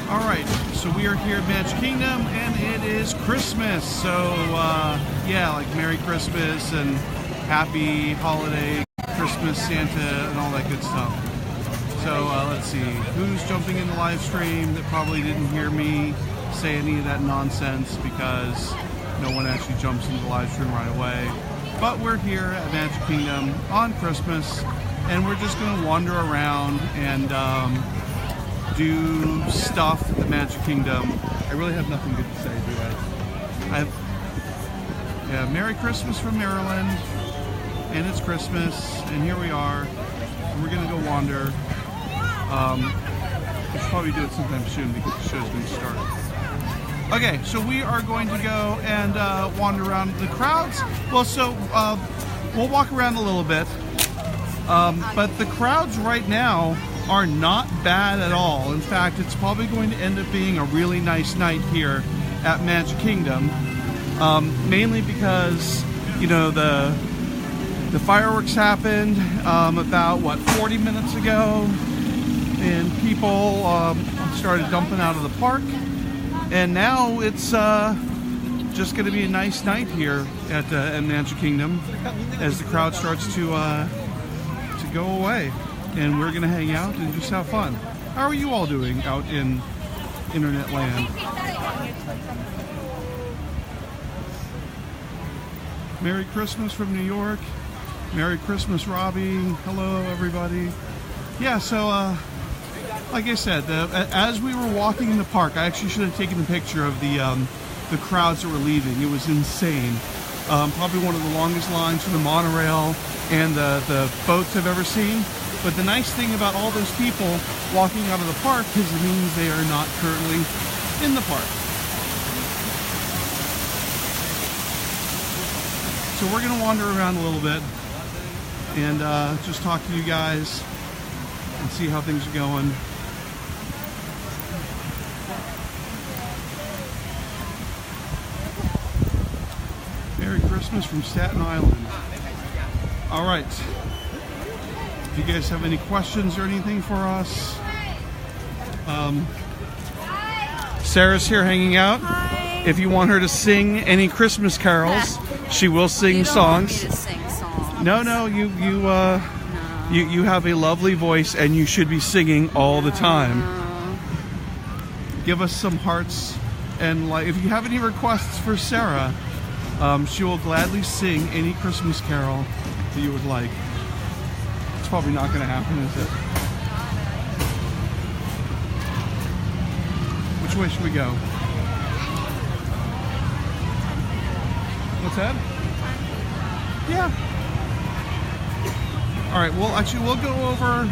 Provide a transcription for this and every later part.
Alright, so we are here at Magic Kingdom and it is Christmas. So, yeah, like Merry Christmas and Happy Holiday, Christmas, Santa, and all that good stuff. So, let's see, who's jumping in the live stream that probably didn't hear me say any of that nonsense because no one actually jumps into the live stream right away. But we're here at Magic Kingdom on Christmas and we're just going to wander around and do stuff at the Magic Kingdom. I really have nothing good to say, do I? Yeah, Merry Christmas from Maryland, and it's Christmas, and here we are, and we're gonna go wander. We should probably do it sometime soon because the show's gonna start. Okay, so we are going to go and wander around the crowds. Well, so we'll walk around a little bit, but the crowds right now are not bad at all. In fact, it's probably going to end up being a really nice night here at Magic Kingdom, mainly because, you know, the fireworks happened about, what, 40 minutes ago, and people started dumping out of the park, and now it's just going to be a nice night here at Magic Kingdom as the crowd starts to go away. And we're going to hang out and just have fun. How are you all doing out in internet land? Merry Christmas from New York. Merry Christmas, Robbie. Hello, everybody. Yeah, so like I said, as we were walking in the park, I actually should have taken a picture of the crowds that were leaving. It was insane. Probably one of the longest lines for the monorail and the boats I've ever seen. But the nice thing about all those people walking out of the park is it means they are not currently in the park. So we're going to wander around a little bit and just talk to you guys and see how things are going. Merry Christmas from Staten Island. All right. If you guys have any questions or anything for us, Sarah's here hanging out. Hi. If you want her to sing any Christmas carols, she will sing songs. You don't want me to sing songs. No, you have a lovely voice and you should be singing all the time. Give us some hearts, and like if you have any requests for Sarah, she will gladly sing any Christmas carol that you would like. Probably not going to happen, is it? Which way should we go? What's that? Yeah. All right. Well, actually, we'll go over.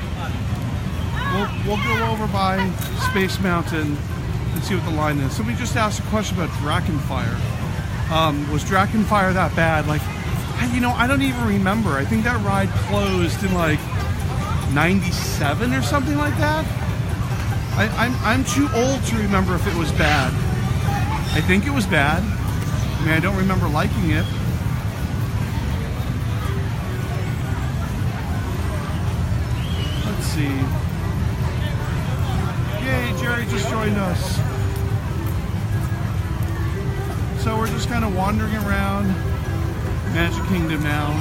We'll go over by Space Mountain and see what the line is. Somebody just asked a question about Dragonfire. Was Dragonfire that bad? Like, you know, I don't even remember. I think that ride closed in like 97 or something like that. I'm too old to remember if it was bad. I think it was bad. I mean, I don't remember liking it. Let's see. Yay, Jerry just joined us. So we're just kind of wandering around Magic Kingdom now.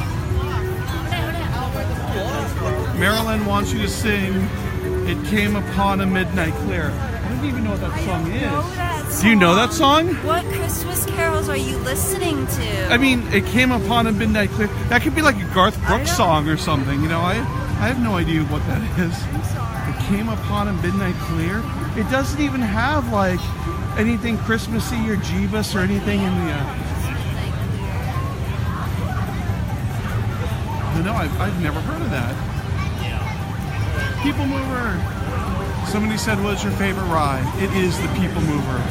Marilyn wants you to sing It Came Upon a Midnight Clear. I don't even know what that song is. Do you know that song? What Christmas carols are you listening to? I mean, It Came Upon a Midnight Clear. That could be like a Garth Brooks song or something. You know, I have no idea what that is. I'm sorry. It Came Upon a Midnight Clear. It doesn't even have like anything Christmassy or Jeebus or anything in the... No, I've never heard of that. People Mover. Somebody said, what's your favorite ride? It is the People Mover.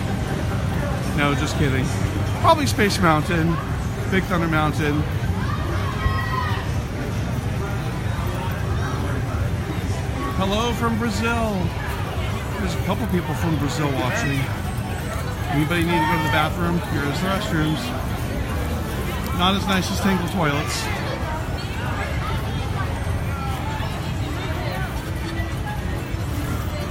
No, just kidding. Probably Space Mountain, Big Thunder Mountain. Hello from Brazil. There's a couple people from Brazil watching. Anybody need to go to the bathroom? Here's the restrooms. Not as nice as Tangle toilets.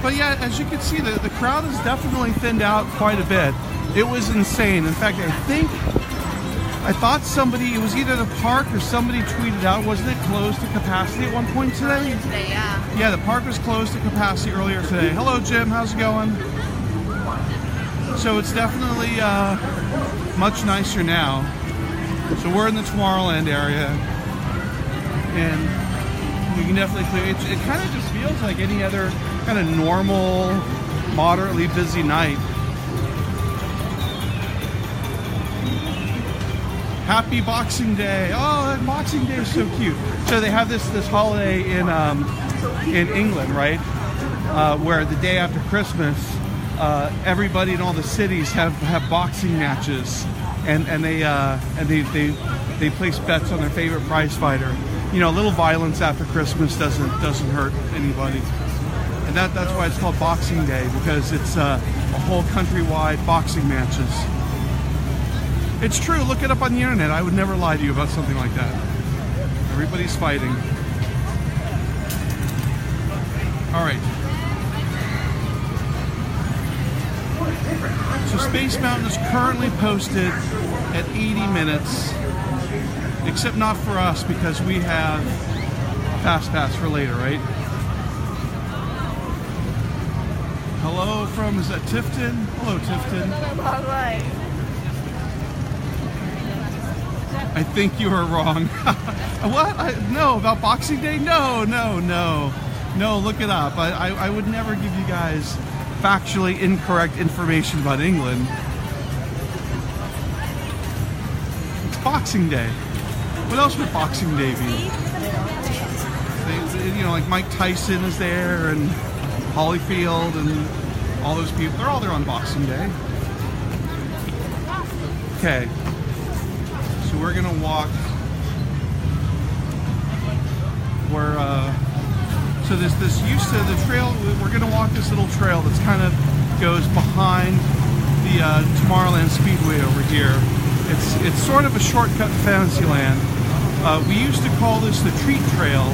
But yeah, as you can see, the crowd has definitely thinned out quite a bit. It was insane. In fact, I thought somebody, it was either the park or somebody tweeted out, wasn't it closed to capacity at one point today? Today, yeah. Yeah, the park was closed to capacity earlier today. Hello, Jim. How's it going? So it's definitely much nicer now. So we're in the Tomorrowland area, and you can definitely clear. It kind of just feels like any other kind of normal, moderately busy night. Happy Boxing Day! Oh, Boxing Day is so cute. So they have this holiday in England, right? Where the day after Christmas, everybody in all the cities have boxing matches, and they place bets on their favorite prize fighter. You know, a little violence after Christmas doesn't hurt anybody, and that's why it's called Boxing Day, because it's a whole countrywide boxing matches. It's true. Look it up on the internet. I would never lie to you about something like that. Everybody's fighting. All right. So Space Mountain is currently posted at 80 minutes, except not for us because we have Fast Pass for later, right? Hello from, is that Tifton? Hello, Tifton. I think you are wrong. What? No, about Boxing Day? No, look it up. I would never give you guys factually incorrect information about England. It's Boxing Day. What else would Boxing Day be? You know, like Mike Tyson is there, and Holyfield, and all those people. They're all there on Boxing Day. Okay. So we're gonna walk where so this used to the trail. We're gonna walk this little trail that's kind of goes behind the Tomorrowland Speedway over here. It's sort of a shortcut to Fantasyland. We used to call this the Treat Trail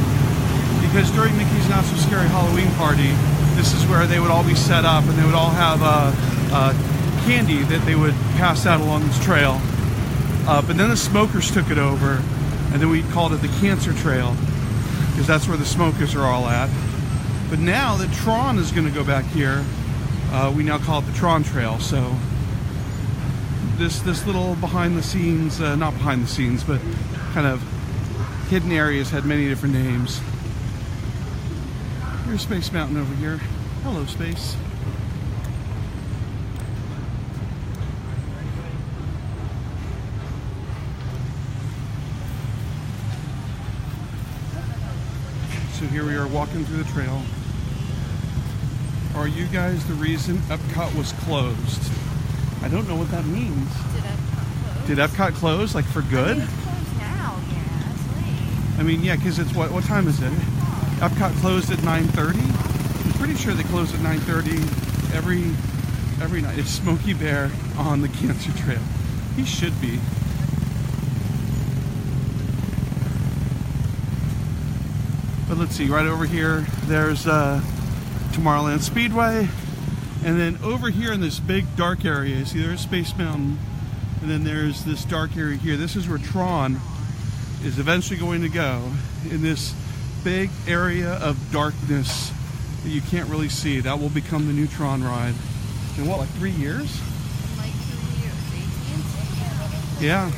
because during Mickey's Not So Scary Halloween Party, this is where they would all be set up, and they would all have candy that they would pass out along this trail. But then the smokers took it over, and then we called it the Cancer Trail because that's where the smokers are all at. But now that Tron is going to go back here, we now call it the Tron Trail. So this little behind the scenes, not behind the scenes, but kind of hidden areas had many different names. Here's Space Mountain over here. Hello, Space. So here we are walking through the trail. Are you guys the reason Epcot was closed? I don't know what that means. Did Epcot close? Like for good? I mean, it's closed now, yeah. It's late. I mean, yeah, because it's what time is it? Epcot closed at 9:30. I'm pretty sure they close at 9:30 every night. It's Smokey Bear on the Cancer Trail. He should be. But let's see, right over here, there's Tomorrowland Speedway. And then over here in this big dark area, you see there's Space Mountain. And then there's this dark area here. This is where Tron is eventually going to go, in this big area of darkness that you can't really see. That will become the new Tron ride. In what, like 3 years? Like 2 years. 18? Yeah.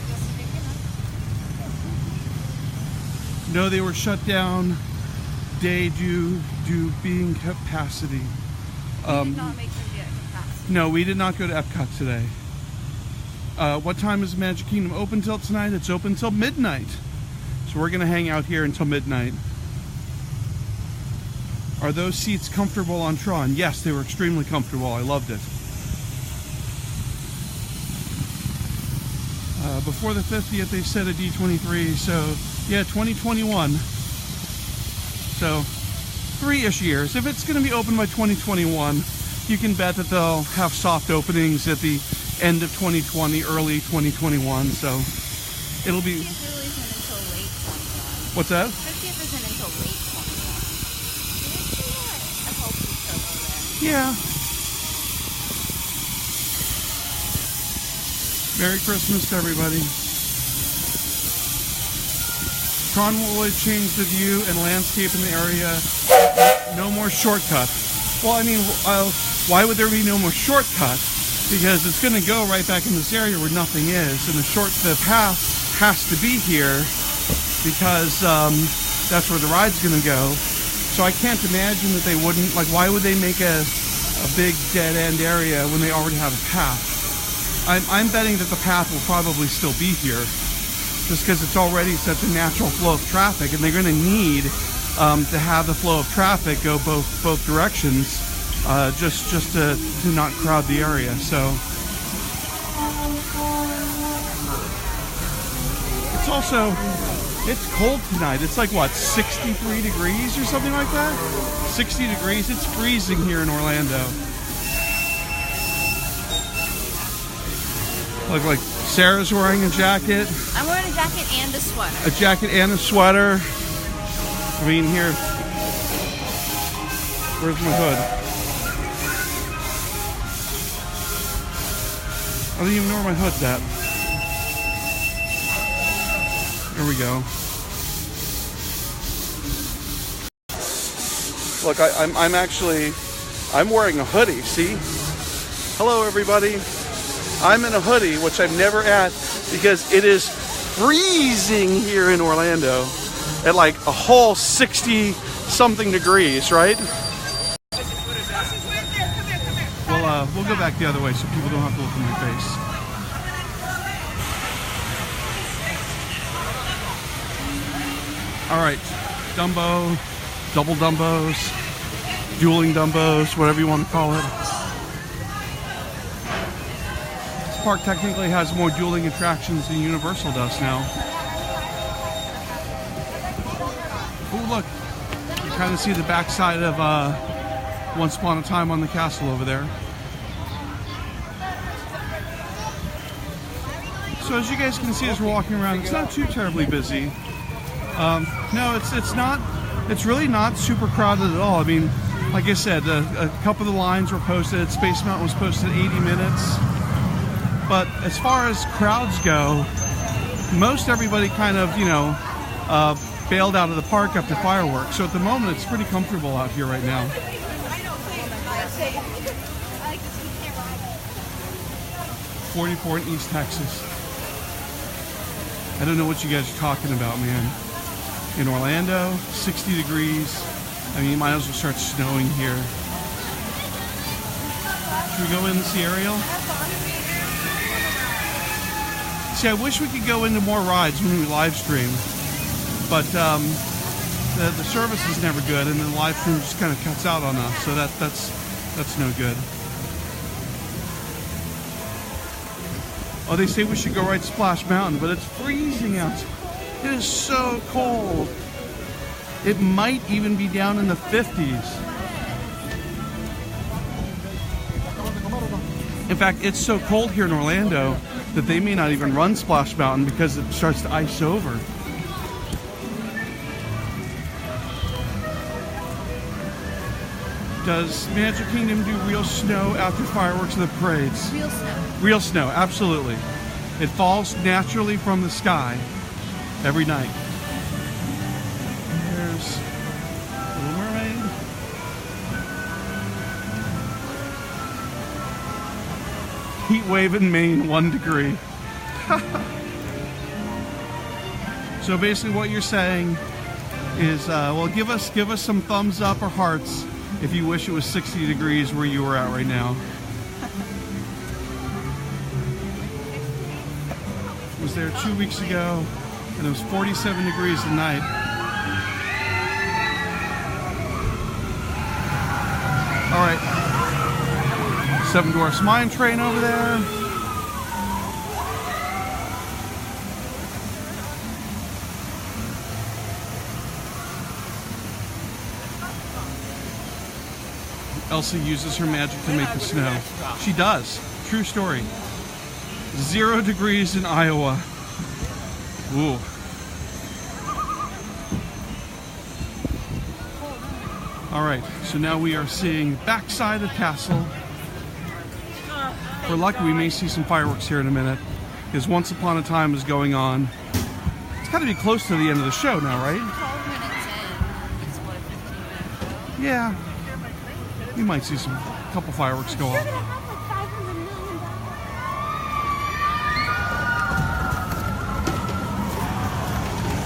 No, they were shut down day due being capacity. We did not make them get capacity. No, we did not go to Epcot today. What time is Magic Kingdom open till tonight? It's open till midnight. So we're going to hang out here until midnight. Are those seats comfortable on Tron? Yes, they were extremely comfortable. I loved it. Before the 50th, they said a D23. So, yeah, 2021. So, 3-ish years. If it's going to be open by 2021, you can bet that they'll have soft openings at the end of 2020, early 2021. So, it'll be... 50th isn't until late 2021. What's that? 50th isn't until late 2021. I hope we still go there. Yeah. Merry Christmas to everybody. Tron will always change the view and landscape in the area. No more shortcut. Well, I mean, why would there be no more shortcut? Because it's going to go right back in this area where nothing is, and the path has to be here because that's where the ride's going to go. So I can't imagine that they wouldn't, like, why would they make a big dead end area when they already have a path? I'm betting that the path will probably still be here, just because it's already such a natural flow of traffic, and they're going to need to have the flow of traffic go both directions, just to not crowd the area. So it's cold tonight. It's like what, 63 degrees or something like that? 60 degrees. It's freezing here in Orlando. Look, like Sarah's wearing a jacket. I'm wearing a jacket and a sweater. A jacket and a sweater. I mean, here. Where's my hood? I don't even know where my hood's at. There we go. Look, I'm wearing a hoodie, see? Hello, everybody. I'm in a hoodie, which I'm never at because it is freezing here in Orlando at like a whole 60-something degrees, right? Well, we'll go back the other way so people don't have to look in my face. All right, Dumbo, double Dumbos, dueling Dumbos, whatever you want to call it. Park technically has more dueling attractions than Universal does now. Oh, look. You kind of see the backside of Once Upon a Time on the Castle over there. So as you guys can see as we're walking around, it's not too terribly busy. No, it's not. It's really not super crowded at all. I mean, like I said, a couple of the lines were posted. Space Mountain was posted 80 minutes. But as far as crowds go, most everybody kind of, bailed out of the park after fireworks. So at the moment, it's pretty comfortable out here right now. 44 in East Texas. I don't know what you guys are talking about, man. In Orlando, 60 degrees. I mean, you might as well start snowing here. Should we go in and see Ariel? See, I wish we could go into more rides when we live stream, but the service is never good, and the live stream just kind of cuts out on us, so that's no good. Oh, they say we should go ride Splash Mountain, but it's freezing out. It is so cold. It might even be down in the 50s. In fact, it's so cold here in Orlando that they may not even run Splash Mountain because it starts to ice over. Does Magic Kingdom do real snow after fireworks and the parades? Real snow. Real snow, absolutely. It falls naturally from the sky every night. There's Little Mermaid. Heat wave in Maine, 1 degree. So basically what you're saying is, well, give us some thumbs up or hearts if you wish it was 60 degrees where you were at right now. I was there 2 weeks ago, and it was 47 degrees at night. All right, Seven Dwarfs Mine Train over there. Elsa uses her magic to make the snow. She does. True story. 0 degrees in Iowa. Ooh. Alright, so now we are seeing backside of castle. If we're lucky, we may see some fireworks here in a minute, because Once Upon a Time is going on. It's got to be close to the end of the show now, right? 12 minutes in. It's what, 15 minutes? Yeah. We might see some couple fireworks go off.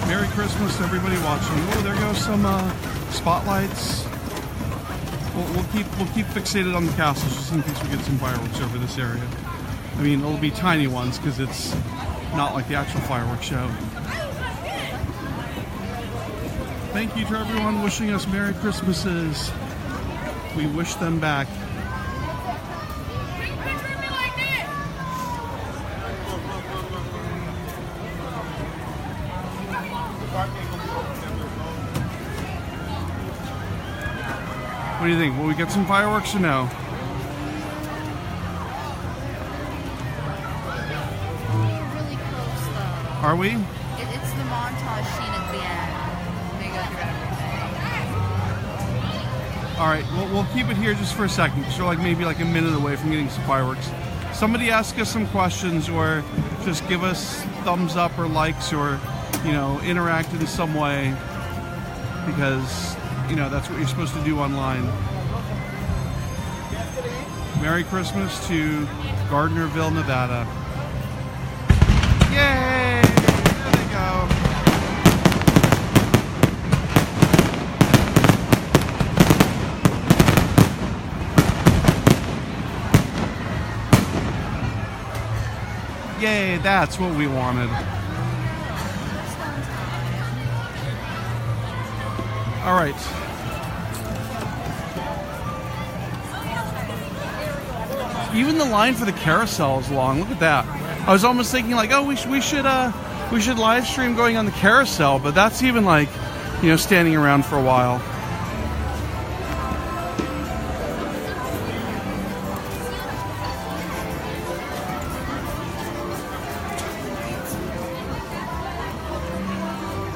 Merry Christmas to everybody watching. Oh, there goes some spotlights. We'll keep fixated on the castle just in case we get some fireworks over this area. I mean, it'll be tiny ones because it's not like the actual fireworks show. Thank you to everyone wishing us Merry Christmases. We wish them back. What do you think? Will we get some fireworks or no? We're really close though. Are we? It's the montage scene at the end. They go through everything. All right, we'll keep it here just for a second. So like maybe like a minute away from getting some fireworks. Somebody ask us some questions or just give us thumbs up or likes or, you know, interact in some way because, you know, that's what you're supposed to do online. Merry Christmas to Gardnerville, Nevada. Yay! There they go. Yay, that's what we wanted. All right. Even the line for the carousel is long. Look at that. I was almost thinking like, oh, we should live stream going on the carousel, but that's even like, you know, standing around for a while.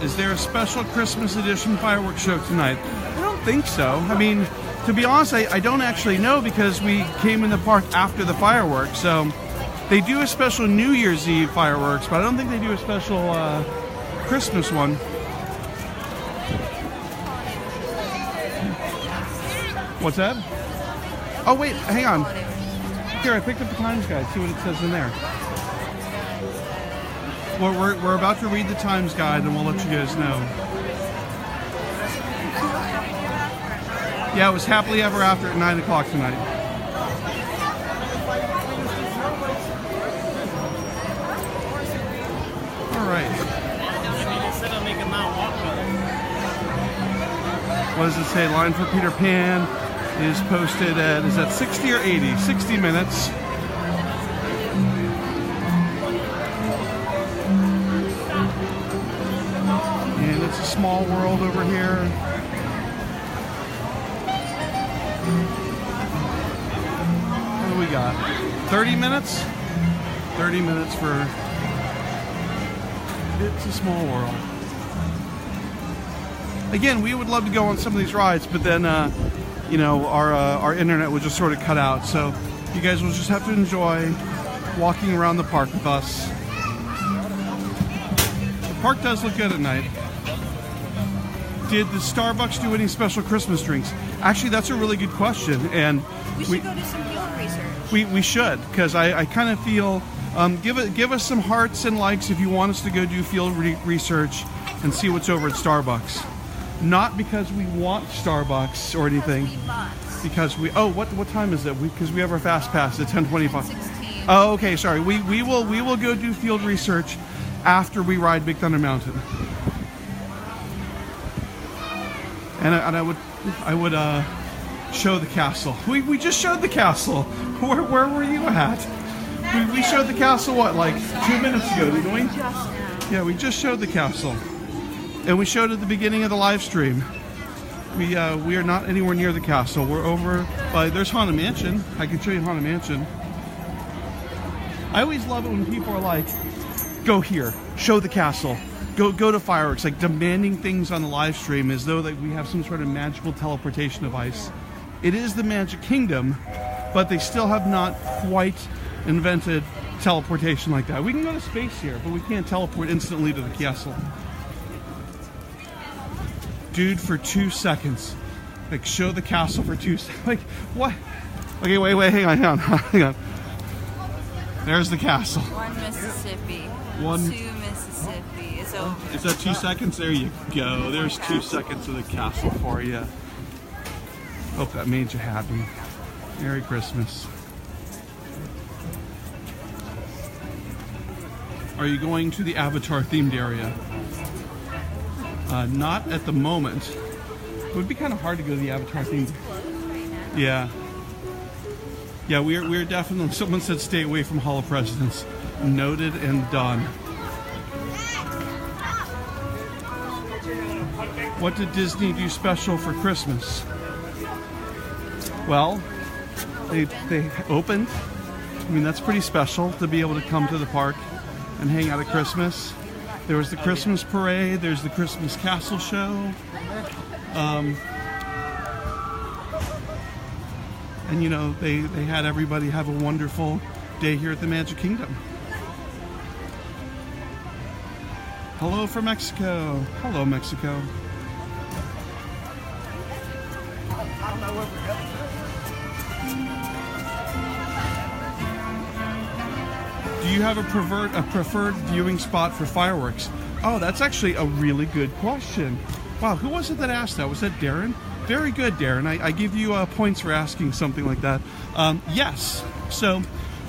Is there a special Christmas edition fireworks show tonight? I don't think so. I mean, to be honest, I don't actually know because we came in the park after the fireworks. So they do a special New Year's Eve fireworks, but I don't think they do a special Christmas one. What's that? Oh, wait, hang on. Here, I picked up the Times Guide. See what it says in there. We're about to read the Times Guide and we'll let you guys know. Yeah, it was happily ever after at 9 o'clock tonight. All right. What does it say? Line for Peter Pan is posted at, is that 60 or 80? 60 minutes. And it's a small world over here. What do we got? 30 minutes? 30 minutes for It's a Small World. Again, we would love to go on some of these rides, but then, you know, our internet would just sort of cut out. So you guys will just have to enjoy walking around the park with us. The park does look good at night. Did the Starbucks do any special Christmas drinks? Actually, that's a really good question, and we should go do some field research. We should, because I kind of feel give us some hearts and likes if you want us to go do field research and see what's over at Starbucks. Not because we want Starbucks or anything. Because we what time is it? Because we have our fast pass at 10:25. Oh, okay, sorry. We will go do field research after we ride Big Thunder Mountain. And I would show the castle. We just showed the castle. Where were you at? We showed the castle what, like 2 minutes ago, didn't we? Yeah, we just showed the castle. And we showed at the beginning of the live stream. We are not anywhere near the castle. We're over by, there's Haunted Mansion. I can show you Haunted Mansion. I always love it when people are like, go here, show the castle. go to fireworks, like demanding things on the live stream as though that we have some sort of magical teleportation device. It is the Magic Kingdom, but they still have not quite invented teleportation like that. We can go to space here, but we can't teleport instantly to the castle. Dude, for 2 seconds. Like, show the castle for 2 seconds. Like, what? Okay, wait, hang on. There's the castle. One Mississippi. One. 2 Mississippi. It's over. Is that 2 seconds? There you go. There's 2 seconds of the castle for you. Hope that made you happy. Merry Christmas. Are you going to the Avatar themed area? Not at the moment. It would be kind of hard to go to the Avatar themed. Yeah. Yeah, we're definitely. Someone said stay away from Hall of Presidents. Noted and done. What did Disney do special for Christmas? Well, they opened. I mean, that's pretty special to be able to come to the park and hang out at Christmas. There was the Christmas parade. There's the Christmas castle show. And you know, they had everybody have a wonderful day here at the Magic Kingdom. Hello from Mexico. Hello, Mexico. Do you have a preferred viewing spot for fireworks? Oh, that's actually a really good question. Wow, who was it that asked that? Was that Darren? Very good, Darren. I give you points for asking something like that. Yes. So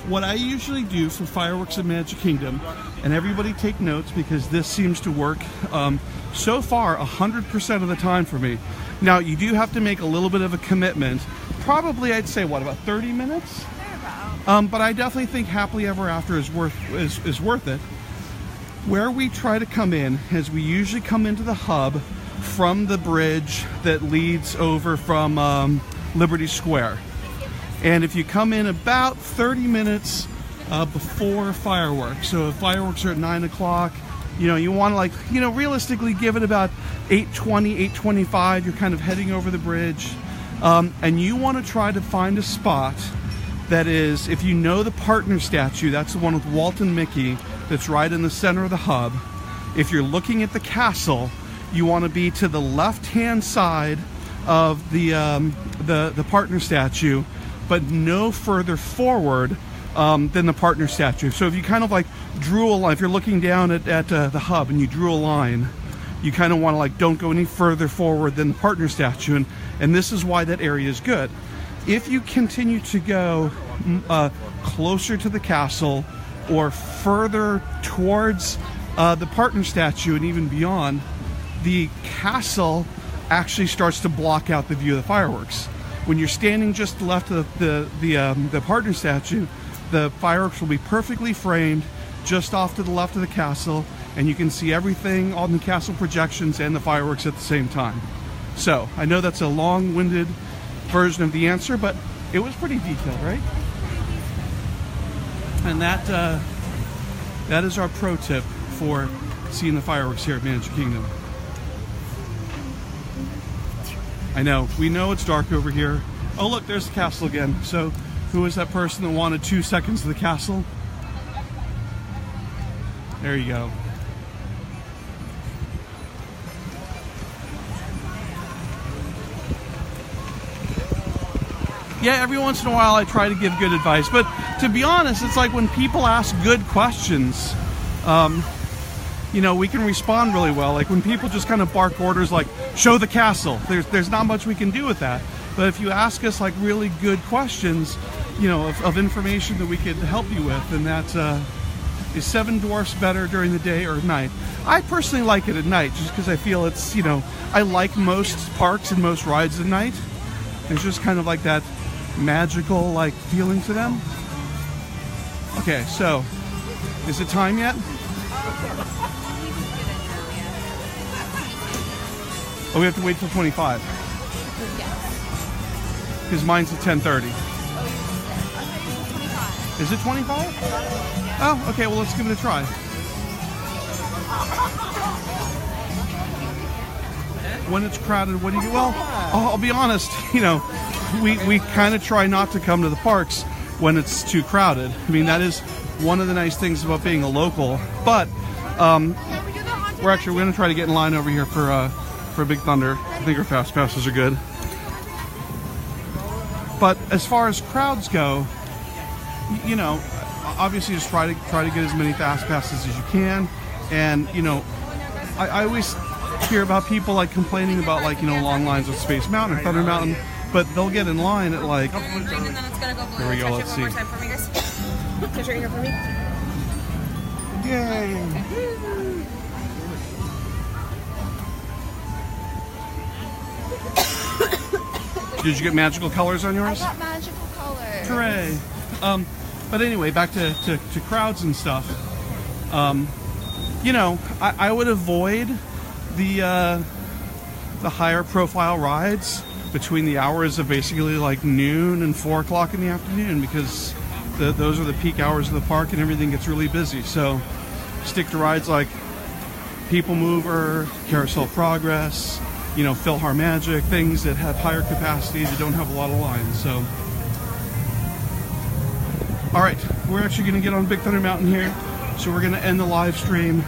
what I usually do for fireworks at Magic Kingdom, and everybody take notes because this seems to work so far 100% of the time for me. Now, you do have to make a little bit of a commitment. Probably, I'd say, what, about 30 minutes? But I definitely think Happily Ever After is worth it. Where we try to come in is we usually come into the hub from the bridge that leads over from Liberty Square. And if you come in about 30 minutes before fireworks, so if fireworks are at 9 o'clock, you know, you want to realistically give it about 8:20, 8:25, you're kind of heading over the bridge. And you want to try to find a spot that is, if you know the partner statue, that's the one with Walt and Mickey that's right in the center of the hub. If you're looking at the castle, you want to be to the left-hand side of the partner statue, but no further forward than the partner statue. So if you kind of like drew a line, if you're looking down at the hub and you drew a line, you kind of want to like don't go any further forward than the partner statue, and this is why that area is good. If you continue to go closer to the castle or further towards the partner statue and even beyond, the castle actually starts to block out the view of the fireworks. When you're standing just left of the partner statue, the fireworks will be perfectly framed just off to the left of the castle, and you can see everything on the castle projections and the fireworks at the same time. So I know that's a long-winded version of the answer, but it was pretty detailed, right? And that is our pro tip for seeing the fireworks here at Magic Kingdom. I know, we know it's dark over here. Oh look, there's the castle again. So who is that person that wanted 2 seconds of the castle? There you go. Yeah, every once in a while I try to give good advice, but to be honest, it's like when people ask good questions, you know, we can respond really well. Like when people just kind of bark orders like, show the castle, there's not much we can do with that. But if you ask us like really good questions, you know, of information that we could help you with, and that is Seven Dwarfs better during the day or at night? I personally like it at night, just because I feel it's, you know, I like most parks and most rides at night. There's just kind of like that magical like feeling to them. Okay, so is it time yet? Oh, we have to wait till 25. Yes. Because mine's at 10:30. Is it 25? Oh, okay, well let's give it a try. When it's crowded, what do you do? Well, I'll be honest, you know, we kind of try not to come to the parks when it's too crowded. I mean, that is one of the nice things about being a local. But we're going to try to get in line over here for Big Thunder. I think our fast passes are good. But as far as crowds go, you know, obviously just try to get as many fast passes as you can. And you know, I always hear about people like complaining about, like, you know, long lines with Space Mountain or Thunder Mountain, but they'll get in line at like. Here we go. Let's see. Touch your ear for me. Yay! Did you get magical colors on yours? I got magical colors. Hooray! But anyway, back to crowds and stuff. You know, I would avoid the higher profile rides between the hours of basically like noon and 4 o'clock in the afternoon, because those are the peak hours of the park and everything gets really busy. So stick to rides like People Mover, Carousel Progress, you know, PhilharMagic, things that have higher capacity, that don't have a lot of lines. So, all right, we're actually going to get on Big Thunder Mountain here, so we're going to end the live stream.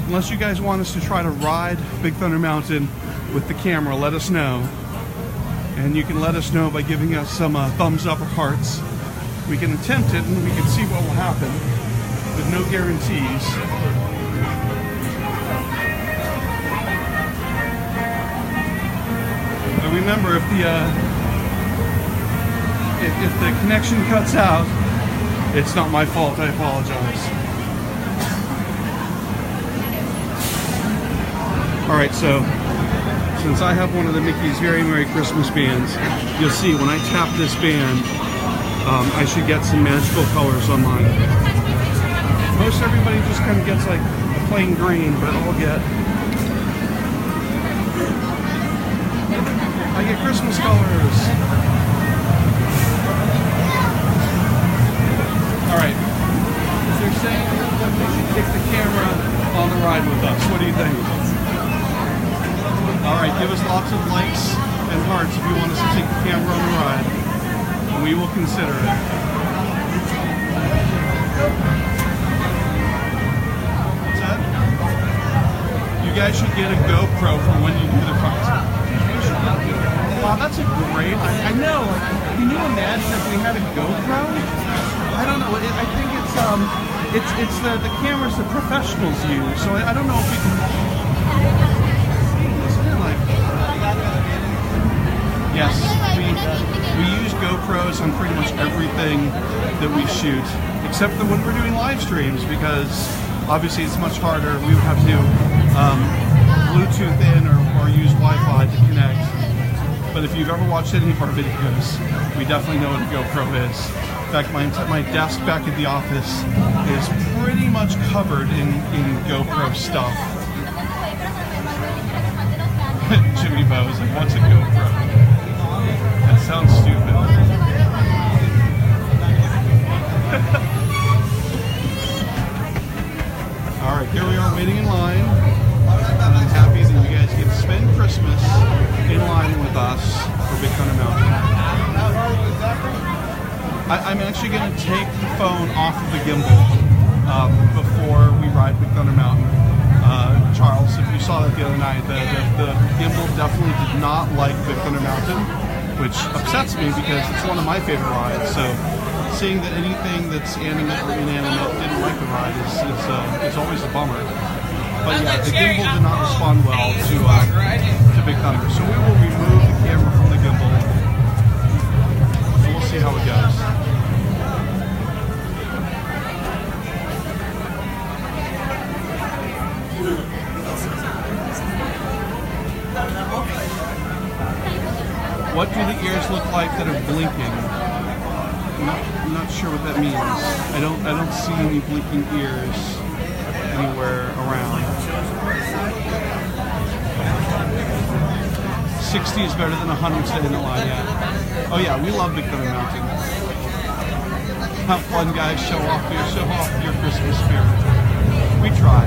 Unless you guys want us to try to ride Big Thunder Mountain with the camera, let us know. And you can let us know by giving us some thumbs up or hearts. We can attempt it and we can see what will happen, with no guarantees. But remember, if the connection cuts out, it's not my fault. I apologize. All right, so since I have one of the Mickey's Very Merry Christmas bands, you'll see when I tap this band, I should get some magical colors on mine. Most everybody just kind of gets like plain green, but I'll get Christmas colors. All right, they're saying that we should take the camera on the ride with us. What do you think? All right, give us lots of likes and hearts if you want us to take the camera on the ride, and we will consider it. What's that? You guys should get a GoPro for when you do the concert. Wow, that's a great. I know. Can you imagine if we had a GoPro? I don't know. I think it's the cameras that professionals use. So I don't know if we can. Yes, we use GoPros on pretty much everything that we shoot, except for when we're doing live streams, because obviously it's much harder. We would have to Bluetooth in or use Wi-Fi to connect. But if you've ever watched any of our videos, we definitely know what a GoPro is. In fact, my desk back at the office is pretty much covered in GoPro stuff. Jimmy Bo is like, what's a GoPro? That sounds stupid. All right, here we are waiting in line, and I'm happy that you guys get to spend Christmas in line with us for Big Thunder Mountain. I'm actually going to take the phone off of the gimbal before we ride Big Thunder Mountain. Charles, if you saw that the other night, the gimbal definitely did not like Big Thunder Mountain, which upsets me because it's one of my favorite rides. So seeing that anything that's animate or inanimate didn't like the ride is always a bummer. But yeah, the gimbal did not respond well to Big Thunder. So we will remove the camera from the gimbal and we'll see how it goes. What do the ears look like that are blinking? I'm not sure what that means. I don't see any blinking ears anywhere around. 60 is better than 100 staying in the line, yeah. Oh yeah, we love Big Thunder Mountain. Have fun, guys. Show off your Christmas spirit. We try.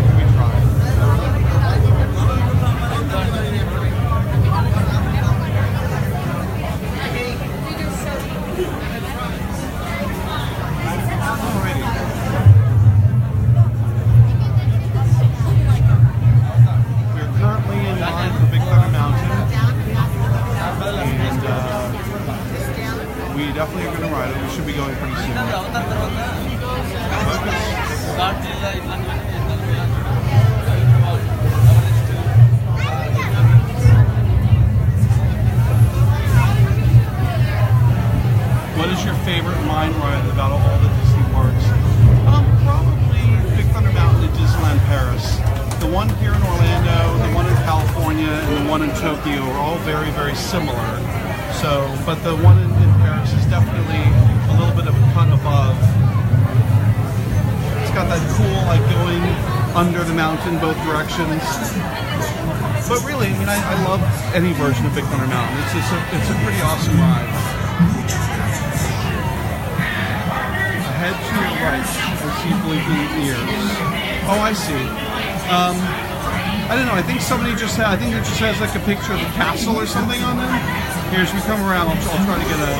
Definitely are going to ride it. We should be going pretty soon. What is your favorite mine ride about all the Disney parks? Probably Big Thunder Mountain at Disneyland Paris. The one here in Orlando, the one in California, and the one in Tokyo are all very, very similar. So, but the one in Paris is definitely a little bit of a cut above. It's got that cool, like going under the mountain both directions. But really, I mean, I love any version of Big Thunder Mountain. It's a pretty awesome ride. Ahead to your right, I see blinking ears. Oh, I see. I don't know. I think somebody just had. I think it just has like a picture of the castle or something on them. Here, as we come around, I'll try to get a.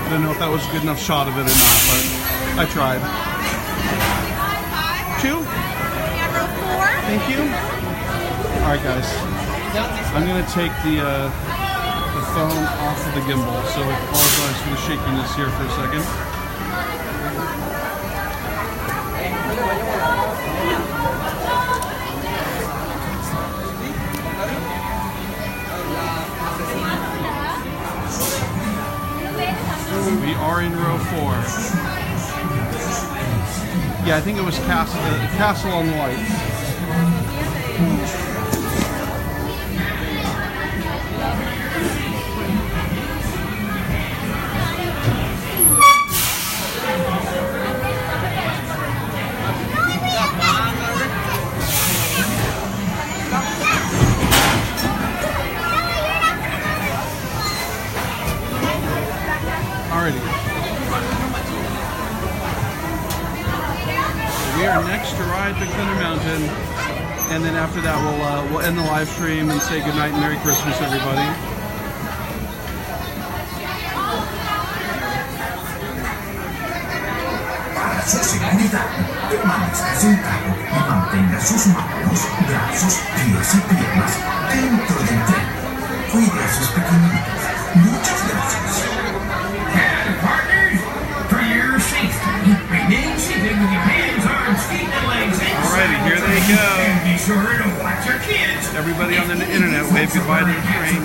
I don't know if that was a good enough shot of it or not, but I tried. 2. Thank you. All right, guys. I'm gonna take the phone off of the gimbal, so I apologize for the shakiness here for a second. We are in row 4. Yeah, I think it was Castle on the Lights. We are next to ride Big Thunder Mountain, and then after that we'll end the live stream and say goodnight and Merry Christmas, everybody. Para su seguridad, permanezca sentado y mantenga sus manos, brazos, pies y piernas dentro del tren. Cuide a sus pequeñitos. Muchas gracias. And partners, for your safety, remain seated with your hands, arms, feet, and legs inside. Alrighty, here they go. And be sure to watch your kids. Everybody on the internet wave goodbye to the train.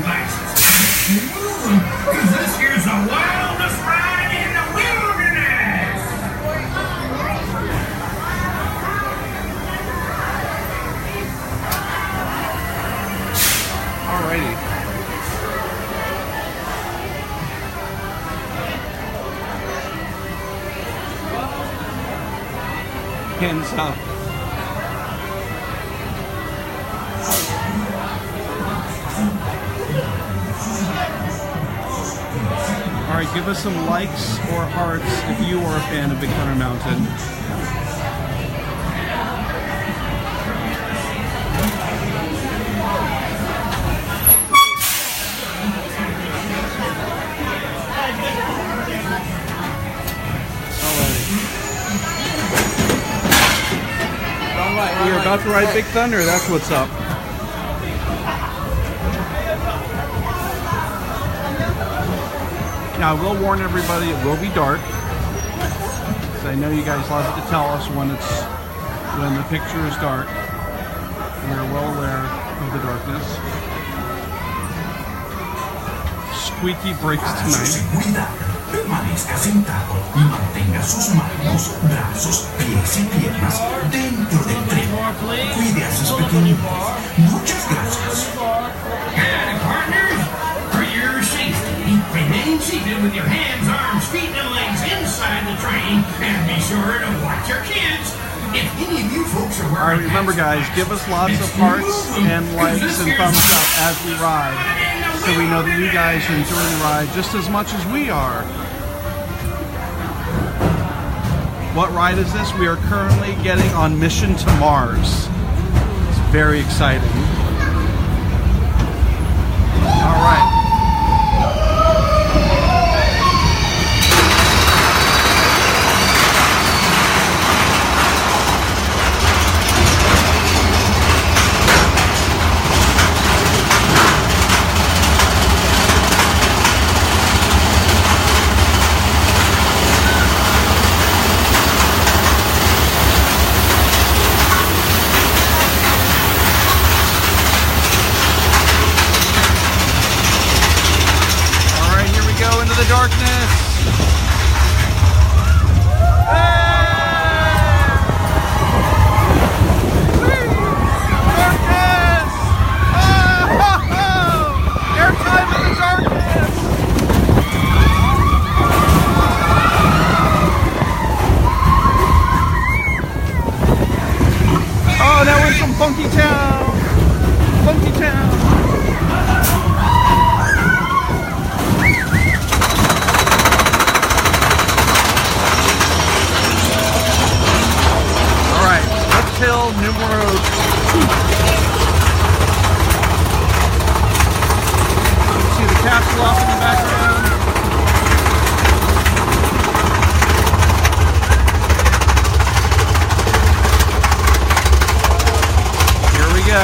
Because this here's the wildest ride in the wilderness. Alrighty. Hands up. Alright, give us some likes or hearts if you are a fan of Big Thunder Mountain. We're about to ride Big Thunder, that's what's up. Now I will warn everybody, it will be dark. So I know you guys love to tell us when the picture is dark. We are well aware of the darkness. Squeaky brakes tonight. Permanezca sentado y mantenga sus manos, brazos, pies y piernas dentro del tren. Cuide a sus pequeñitos. Muchas gracias. And partners, for your safety, remain seated with your hands, arms, feet, and legs inside the train. And be sure to watch your kids. If any of you folks are wearing Alright, remember guys, give us lots of hearts and likes and thumbs up as we ride, so we know that you guys are enjoying the ride just as much as we are. What ride is this? We are currently getting on Mission to Mars. It's very exciting. All right. The darkness. Darkness! Oh, airtime in the darkness. Oh, now we're in some funky town. Funky town. Numero 2. See the castle off in the background. Here we go.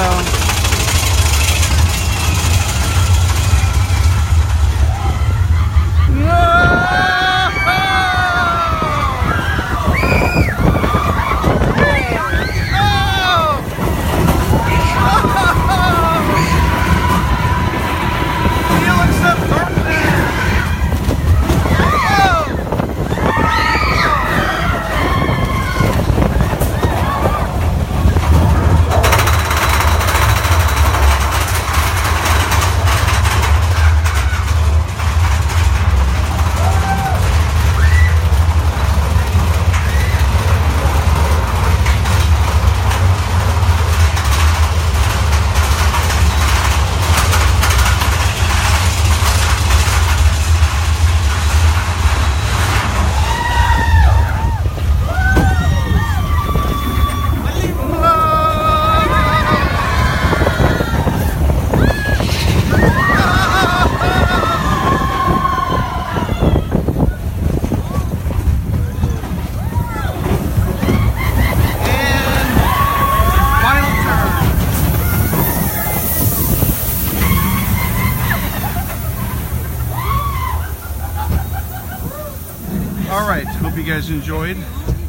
Alright, hope you guys enjoyed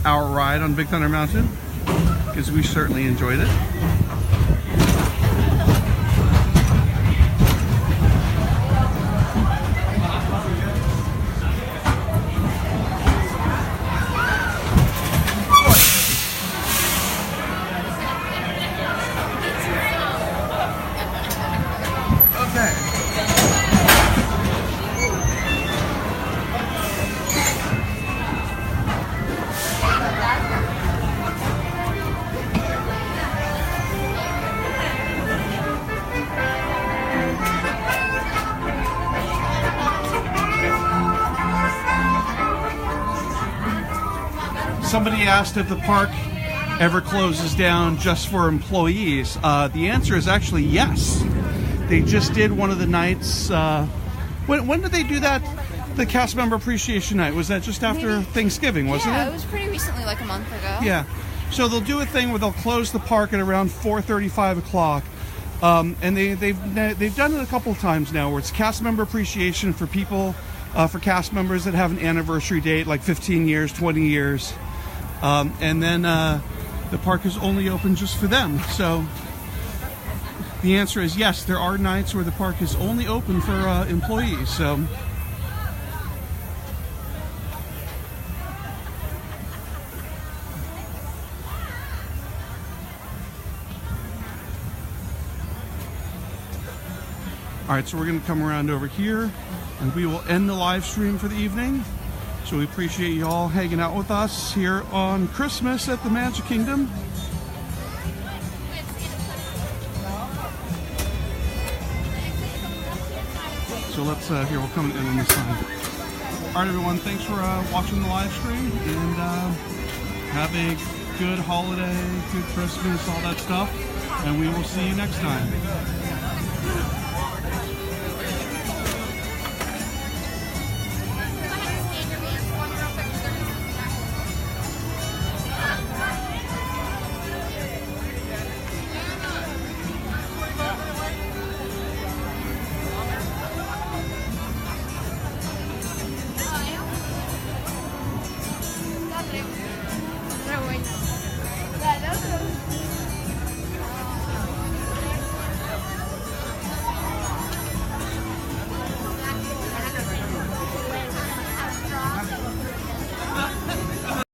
our ride on Big Thunder Mountain, because we certainly enjoyed it. Somebody asked if the park ever closes down just for employees. The answer is actually yes. They just did one of the nights. When did they do that? The cast member appreciation night. Was that just after Thanksgiving, wasn't it? Yeah, it was pretty recently, like a month ago. Yeah. So they'll do a thing where they'll close the park at around 4:30, 5 o'clock. And they've done it a couple of times now, where it's cast member appreciation for people, for cast members that have an anniversary date, like 15 years, 20 years. And then the park is only open just for them. So the answer is yes, there are nights where the park is only open for employees. So all right, so we're going to come around over here and we will end the live stream for the evening. So we appreciate you all hanging out with us here on Christmas at the Magic Kingdom. So let's, here, we'll come in on this side. All right, everyone, thanks for watching the live stream, and Have a good holiday, good Christmas, all that stuff, and we will see you next time.